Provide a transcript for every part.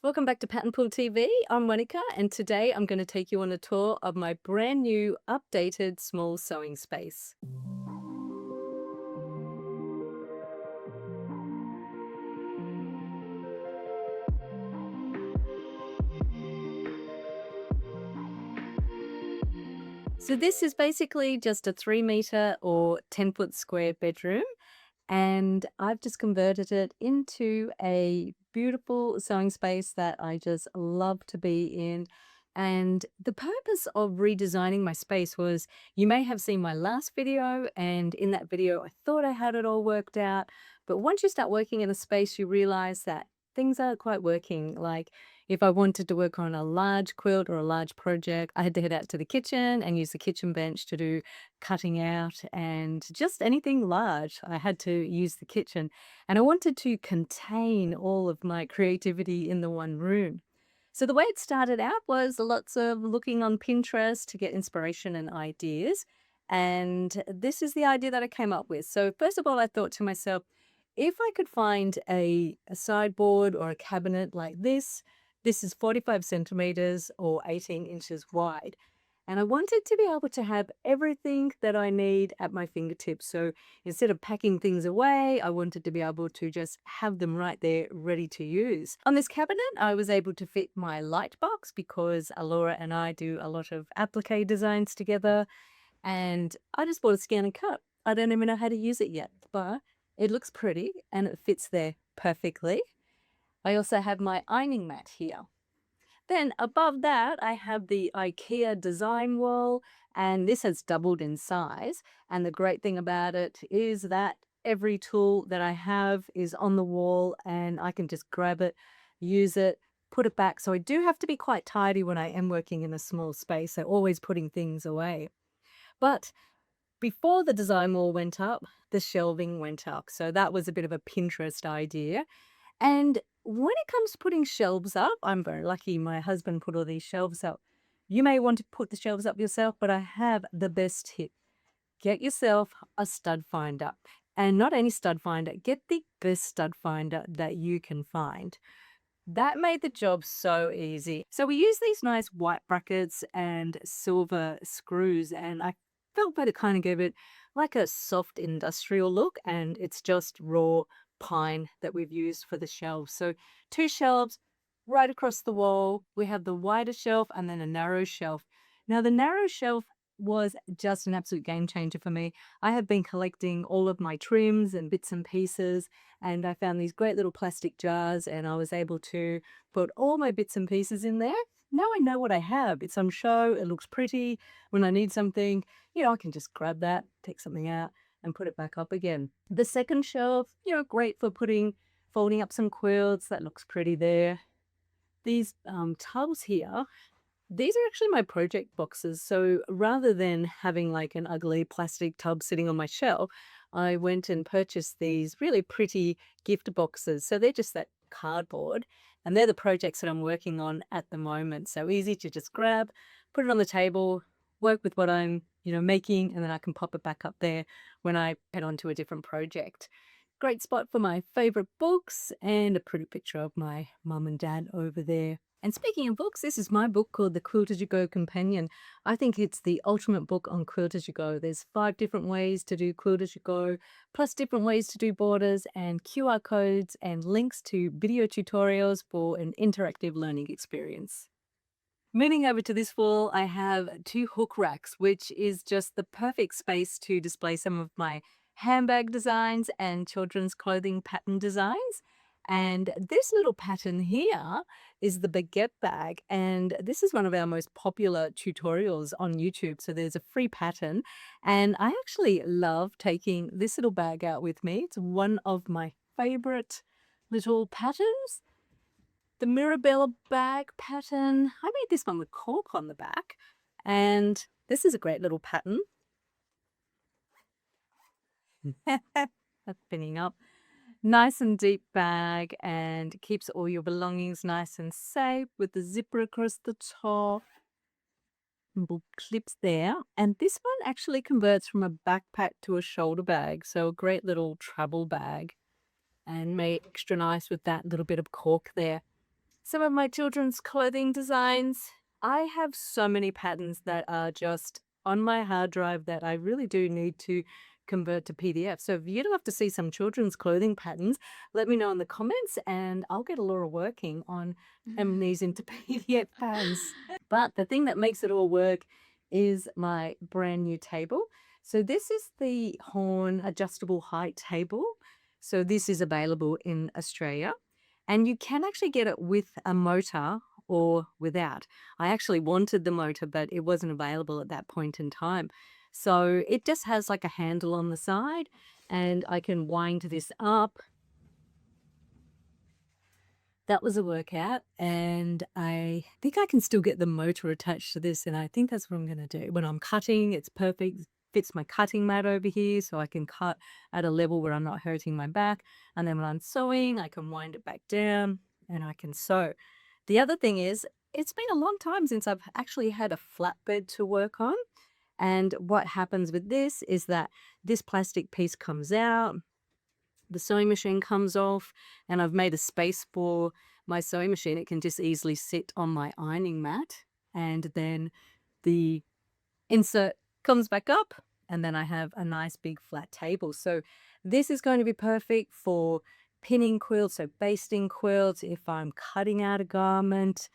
Welcome back to Poole TV. I'm Monica, and today I'm going to take you on a tour of my brand new updated small sewing space. So this is basically just a 3 meter or 10-foot square bedroom, and I've just converted it into a beautiful sewing space that I just love to be in. And the purpose of redesigning my space was, you may have seen my last video, and in that video I thought I had it all worked out, but once you start working in a space you realize that things aren't quite working. Like, if I wanted to work on a large quilt or a large project, I had to head out to the kitchen and use the kitchen bench to do cutting out, and just anything large, I had to use the kitchen. And I wanted to contain all of my creativity in the one room. So the way it started out was lots of looking on Pinterest to get inspiration and ideas. And this is the idea that I came up with. So first of all, I thought to myself, if I could find a sideboard or a cabinet like this is 45 centimeters or 18 inches wide. And I wanted to be able to have everything that I need at my fingertips. So instead of packing things away, I wanted to be able to just have them right there ready to use. On this cabinet, I was able to fit my light box because Alora and I do a lot of applique designs together. And I just bought a scan and cut. I don't even know how to use it yet, but it looks pretty and it fits there perfectly. I also have my ironing mat here. Then above that, I have the IKEA design wall, and this has doubled in size. And the great thing about it is that every tool that I have is on the wall, and I can just grab it, use it, put it back. So I do have to be quite tidy when I am working in a small space, so always putting things away. But before the design wall went up, the shelving went up. So that was a bit of a Pinterest idea. And when it comes to putting shelves up, I'm very lucky my husband put all these shelves up. You may want to put the shelves up yourself, but I have the best tip. Get yourself a stud finder. And not any stud finder, get the best stud finder that you can find. That made the job so easy. So we use these nice white brackets and silver screws, and I felt that it kind of gave it like a soft industrial look, and it's just raw pine that we've used for the shelves. So 2 shelves right across the wall. We have the wider shelf and then a narrow shelf. Now the narrow shelf was just an absolute game changer for me. I have been collecting all of my trims and bits and pieces, and I found these great little plastic jars, and I was able to put all my bits and pieces in there. Now I know what I have. It's on show, it looks pretty. When I need something, I can just grab that, take something out, and put it back up again. The second shelf, great for folding up some quilts. That looks pretty there. These tubs here, these are actually my project boxes. So rather than having like an ugly plastic tub sitting on my shelf, I went and purchased these really pretty gift boxes. So they're just that cardboard, and they're the projects that I'm working on at the moment. So easy to just grab, put it on the table, work with what I'm, making, and then I can pop it back up there when I head on to a different project. Great spot for my favorite books, and a pretty picture of my mum and dad over there. And speaking of books, this is my book called The Quilt-as-you-go Companion. I think it's the ultimate book on quilt-as-you-go. There's 5 different ways to do quilt-as-you-go, plus different ways to do borders, and QR codes and links to video tutorials for an interactive learning experience. Moving over to this wall, I have 2 hook racks, which is just the perfect space to display some of my handbag designs and children's clothing pattern designs. And this little pattern here is the baguette bag, and this is one of our most popular tutorials on YouTube. So there's a free pattern, and I actually love taking this little bag out with me. It's one of my favorite little patterns. The Mirabella bag pattern, I made this one with cork on the back, and this is a great little pattern. That's pinning up. Nice and deep bag, and keeps all your belongings nice and safe with the zipper across the top. Little clips there. And this one actually converts from a backpack to a shoulder bag, so a great little travel bag, and made extra nice with that little bit of cork there. some of my children's clothing designs. I have so many patterns that are just on my hard drive that I really do need to convert to PDF. So if you'd love to see some children's clothing patterns, let me know in the comments and I'll get Laura working on these into PDF patterns. But the thing that makes it all work is my brand new table. So this is the Horn adjustable height table. So this is available in Australia. And you can actually get it with a motor or without. I actually wanted the motor, but it wasn't available at that point in time. So it just has like a handle on the side, and I can wind this up. That was a workout, and I think I can still get the motor attached to this, and I think that's what I'm going to do. When I'm cutting, it's perfect. Fits my cutting mat over here, so I can cut at a level where I'm not hurting my back. And then when I'm sewing, I can wind it back down and I can sew. The other thing is, it's been a long time since I've actually had a flatbed to work on. And what happens with this is that this plastic piece comes out, the sewing machine comes off, and I've made a space for my sewing machine. It can just easily sit on my ironing mat, and then the insert comes back up, and then I have a nice big flat table. So this is going to be perfect for pinning quilts, so basting quilts, if I'm cutting out a garment.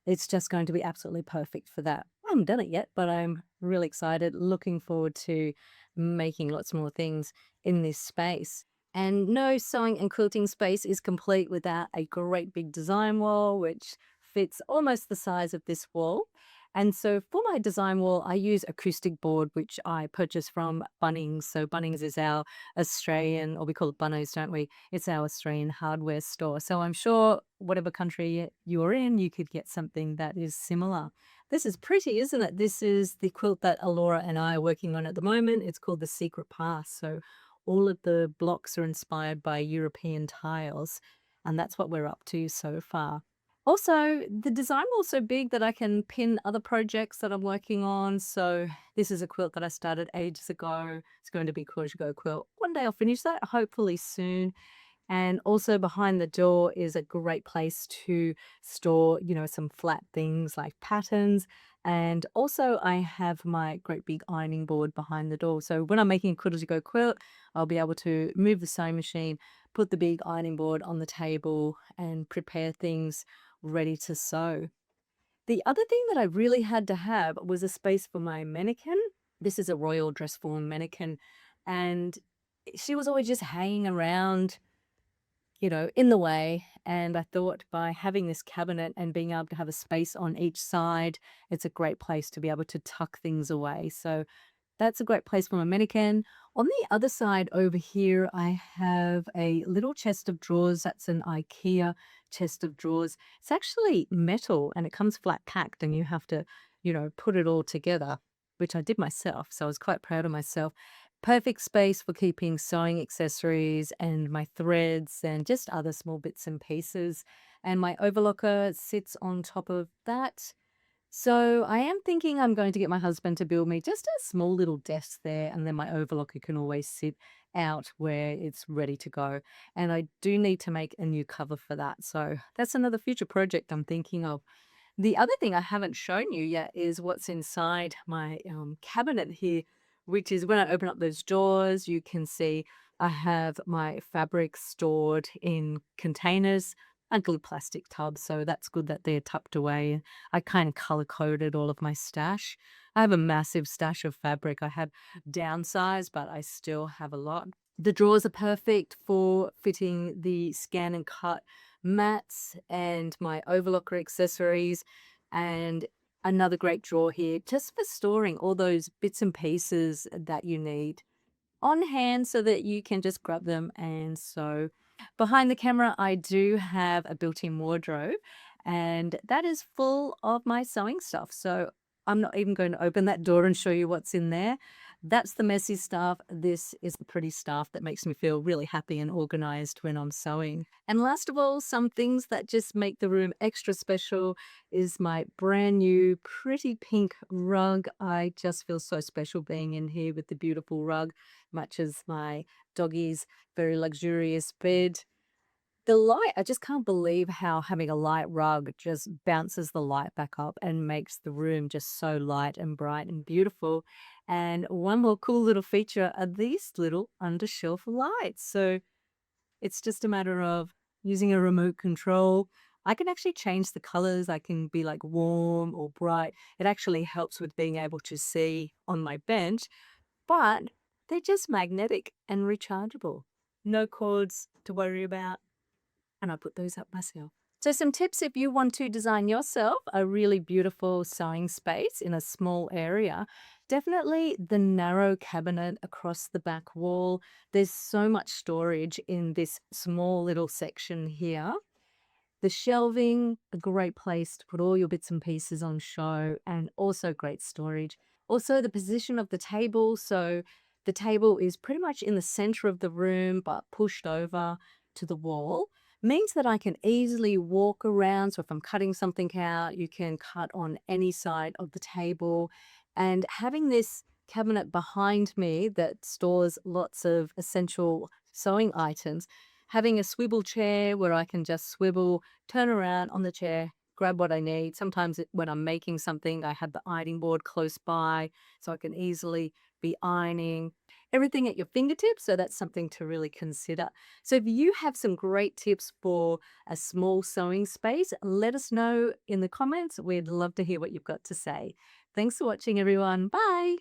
It's just going to be absolutely perfect for that. I haven't done it yet, but I'm really excited, looking forward to making lots more things in this space. And no sewing and quilting space is complete without a great big design wall, which fits almost the size of this wall. And so for my design wall, I use acoustic board, which I purchased from Bunnings. So Bunnings is our Australian, or we call it Bunnos, don't we? It's our Australian hardware store. So I'm sure whatever country you're in, you could get something that is similar. This is pretty, isn't it? This is the quilt that Alora and I are working on at the moment. It's called the Secret Path. So all of the blocks are inspired by European tiles, and that's what we're up to so far. Also, the design was so big that I can pin other projects that I'm working on. So this is a quilt that I started ages ago. It's going to be quilt-as-you-go quilt. One day I'll finish that, hopefully soon. And also behind the door is a great place to store, some flat things like patterns. And also I have my great big ironing board behind the door. So when I'm making a quilt-as-you-go quilt, I'll be able to move the sewing machine, put the big ironing board on the table and prepare things ready to sew. The other thing that I really had to have was a space for my mannequin. This is a royal dress form mannequin, and she was always just hanging around, in the way. And I thought by having this cabinet and being able to have a space on each side, it's a great place to be able to tuck things away. So that's a great place for my mannequin. On the other side over here, I have a little chest of drawers. That's an IKEA chest of drawers. It's actually metal and it comes flat packed, and you have to, put it all together, which I did myself. So I was quite proud of myself. Perfect space for keeping sewing accessories and my threads and just other small bits and pieces. And my overlocker sits on top of that. So I am thinking I'm going to get my husband to build me just a small little desk there, and then my overlocker can always sit out where it's ready to go. And I do need to make a new cover for that. So that's another future project I'm thinking of. The other thing I haven't shown you yet is what's inside my cabinet here, which is when I open up those drawers, you can see I have my fabric stored in containers and little plastic tubs. So that's good that they're tucked away. I kind of color coded all of my stash. I have a massive stash of fabric. I have downsized, but I still have a lot. The drawers are perfect for fitting the scan and cut mats and my overlocker accessories, and another great drawer here just for storing all those bits and pieces that you need on hand so that you can just grab them and sew. Behind the camera, I do have a built-in wardrobe, and that is full of my sewing stuff. So I'm not even going to open that door and show you what's in there. That's the messy stuff. This is the pretty stuff that makes me feel really happy and organized when I'm sewing. And last of all, some things that just make the room extra special is my brand new pretty pink rug. I just feel so special being in here with the beautiful rug, matches my doggy's very luxurious bed. The light, I just can't believe how having a light rug just bounces the light back up and makes the room just so light and bright and beautiful. And one more cool little feature are these little under shelf lights. So it's just a matter of using a remote control. I can actually change the colors. I can be like warm or bright. It actually helps with being able to see on my bench, but they're just magnetic and rechargeable. No cords to worry about, and I put those up myself. So some tips if you want to design yourself a really beautiful sewing space in a small area. Definitely the narrow cabinet across the back wall. There's so much storage in this small little section here. The shelving, a great place to put all your bits and pieces on show, and also great storage. Also, the position of the table. So, the table is pretty much in the center of the room, but pushed over to the wall. Means that I can easily walk around. So, if I'm cutting something out, you can cut on any side of the table. And having this cabinet behind me that stores lots of essential sewing items, having a swivel chair where I can just swivel, turn around on the chair, grab what I need. Sometimes when I'm making something, I have the ironing board close by so I can easily be ironing. Everything at your fingertips, so that's something to really consider. So if you have some great tips for a small sewing space, let us know in the comments. We'd love to hear what you've got to say. Thanks for watching, everyone. Bye.